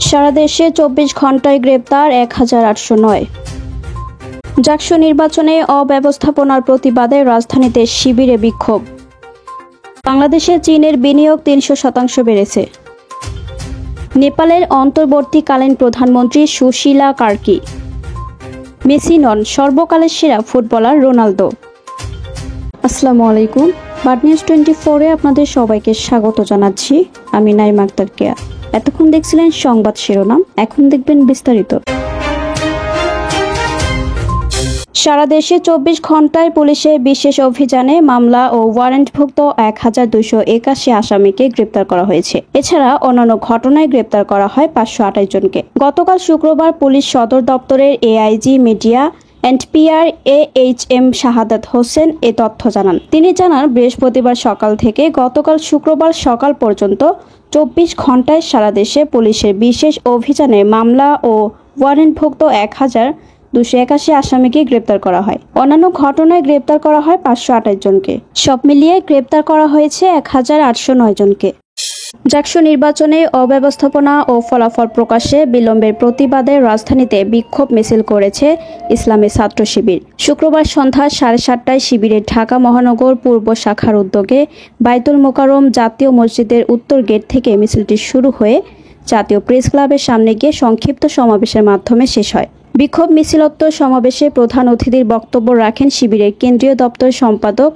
সারা দেশে 24 ঘন্টায় গ্রেপ্তার 1809। জাকসু নির্বাচনে অব্যবস্থাপনার প্রতিবাদে রাজধানীতে শিবিরে বিক্ষোভ। বাংলাদেশে চীনের বিনিয়োগ 300% বেড়েছে। নেপালের অন্তর্বর্তীকালীন প্রধানমন্ত্রী সুশীলা কার্কি। মেসি নন, সর্বকালের সেরা ফুটবলার রোনালদো। আসসালামু আলাইকুম। বার্ড নিউজ 24-এ আপনাদের সবাইকে স্বাগত জানাচ্ছি। আমি নাইমা আক্তার কেয়া। এতক্ষণ দেখছিলেন সংবাদ শিরোনাম, এখন দেখবেন বিস্তারিত। সারা দেশে 24 ঘন্টায় পুলিশের বিশেষ অভিযানে মামলা ও ওয়ারেন্টভুক্ত 1281 আসামিকে গ্রেপ্তার করা হয়েছে। এছাড়া অন্যান্য ঘটনায় গ্রেপ্তার করা হয় 528 জনকে। গতকাল শুক্রবার পুলিশ সদর দপ্তরের AIG media NPR AHM Shahadat Hossain এ তথ্য জানান। তিনি জানান, বৃহস্পতিবার সকাল থেকে গতকাল শুক্রবার সকাল পর্যন্ত 24 ঘন্টায় সারা দেশে পুলিশের বিশেষ অভিযানে মামলা ও ওয়ারেন্টভুক্ত 1281 আসামিকে গ্রেপ্তার করা হয়। অন্যান্য ঘটনায় গ্রেপ্তার করা হয় 528 জনকে। সব মিলিয়ে গ্রেপ্তার করা হয়েছে 1809 জনকে। জাকসু নির্বাচনে অব্যবস্থাপনা ও ফলাফল প্রকাশে বিলম্বের প্রতিবাদে রাজধানীতে বিক্ষোভ মিছিল করেছে ইসলামী ছাত্র শিবির। শুক্রবার সন্ধ্যা 7:30টায় শিবিরের ঢাকা মহানগর পূর্ব শাখার উদ্যোগে বাইতুল মোকাররম জাতীয় মসজিদের উত্তর গেট থেকে মিছিলটি শুরু হয়ে জাতীয় প্রেস ক্লাবের সামনে গিয়ে সংক্ষিপ্ত সমাবেশের মাধ্যমে শেষ হয়। বিক্ষোভ মিছিলোত্তর সমাবেশে প্রধান অতিথির বক্তব্য রাখেন শিবিরের কেন্দ্রীয় দপ্তর সম্পাদক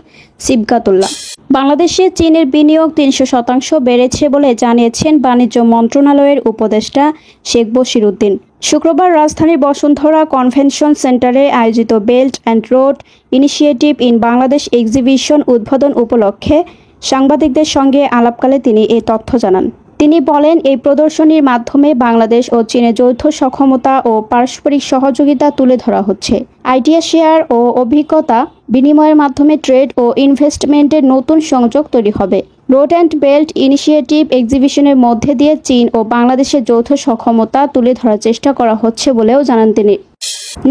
সিবগাতুল্লাহ। বাংলাদেশে চীনের বিনিয়োগ 300% বেড়েছে বলে জানিয়েছেন বাণিজ্য মন্ত্রণালয়ের উপদেষ্টা শেখ বশির উদ্দিন। শুক্রবার রাজধানীর বসুন্ধরা কনভেনশন সেন্টারে আয়োজিত belt and road initiative in Bangladesh exhibition উদ্বোধন উপলক্ষে সাংবাদিকদের সঙ্গে আলাপকালে তিনি এই তথ্য জানান। তিনি বলেন, এই প্রদর্শনীর মাধ্যমে বাংলাদেশ ও চীনের যৌথ সক্ষমতা ও পারস্পরিক সহযোগিতা তুলে ধরা হচ্ছে। আইডিয়া শেয়ার ও অভিজ্ঞতা বিনিময়ের মাধ্যমে ট্রেড ও ইনভেস্টমেন্টের নতুন সংযোগ তৈরি হবে। রোড অ্যান্ড বেল্ট ইনিশিয়েটিভ এক্সিবিশনের মধ্যে দিয়ে চীন ও বাংলাদেশের যৌথ সক্ষমতা তুলে ধরার চেষ্টা করা হচ্ছে বলেও জানান তিনি।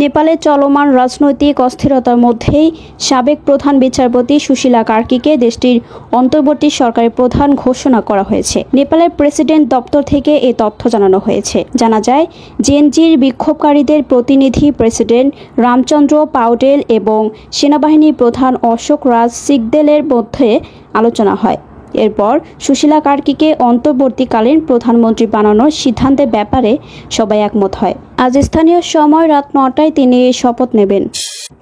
নেপালে চলমান রাজনৈতিক অস্থিরতার মধ্যেই সাবেক প্রধান বিচারপতি সুশীলা কার্কিকে দেশটির অন্তর্বর্তী সরকারের প্রধান ঘোষণা করা হয়েছে। নেপালের প্রেসিডেন্ট দপ্তর থেকে এই তথ্য জানানো হয়েছে। জানা যায়, জেএনজির বিক্ষোভকারীদের প্রতিনিধি প্রেসিডেন্ট রামচন্দ্র পাউডেল এবং সেনাবাহিনীর প্রধান অশোক রাজ সিগদেলের মধ্যে আলোচনা হয়। এরপর সুশীলা কার্কিকে অন্তর্বর্তীকালীন প্রধানমন্ত্রী বানানোর সিদ্ধান্তের ব্যাপারে সবাই একমত হয়। আজ স্থানীয় সময় রাত 9টায় তিনি শপথ নেবেন।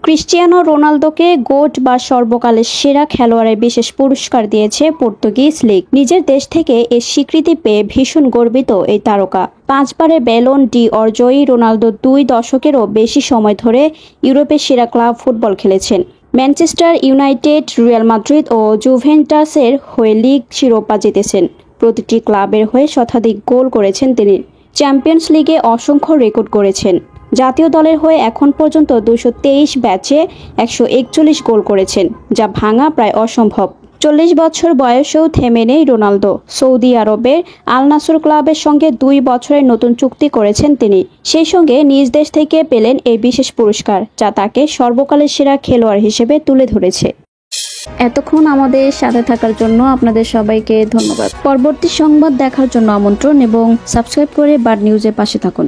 ক্রিস্টিয়ানো রোনালদোকে গোট বা সর্বকালের সেরা খেলোয়াড়ের বিশেষ পুরস্কার দিয়েছে পর্তুগিজ লীগ। নিজের দেশ থেকে এর স্বীকৃতি পেয়ে ভীষণ গর্বিত এই তারকা। 5 বারের Ballon D or Joyee Ronaldo 2 দশকেরও বেশি সময় ধরে ইউরোপের সেরা ক্লাব ফুটবল খেলেছেন। ম্যানচেস্টার ইউনাইটেড, রিয়াল মাদ্রিদ ও জুভেন্টাসের হয়ে লিগ শিরোপা জিতেছেন। প্রতিটি ক্লাবের হয়ে শতাধিক গোল করেছেন তিনি। চ্যাম্পিয়ন্স লিগে অসংখ্য রেকর্ড করেছেন। জাতীয় দলের হয়ে এখন পর্যন্ত 223 ম্যাচে 141 গোল করেছেন, যা ভাঙা প্রায় অসম্ভব। 40 বছর বয়সেও থেমে নেই রোনালদো। সৌদি আরবের আল নাসর ক্লাবের সঙ্গে 2 বছরের নতুন চুক্তি করেছেন তিনি। সেই সঙ্গে নিজ দেশ থেকে পেলেন এই বিশেষ পুরস্কার, যা তাকে সর্বকালের সেরা খেলোয়াড় হিসেবে তুলে ধরেছে। এতক্ষণ আমাদের সাথে থাকার জন্য আপনাদের সবাইকে ধন্যবাদ। পরবর্তী সংবাদ দেখার জন্য আমন্ত্রণ এবং সাবস্ক্রাইব করে বার্ড নিউজের পাশে থাকুন।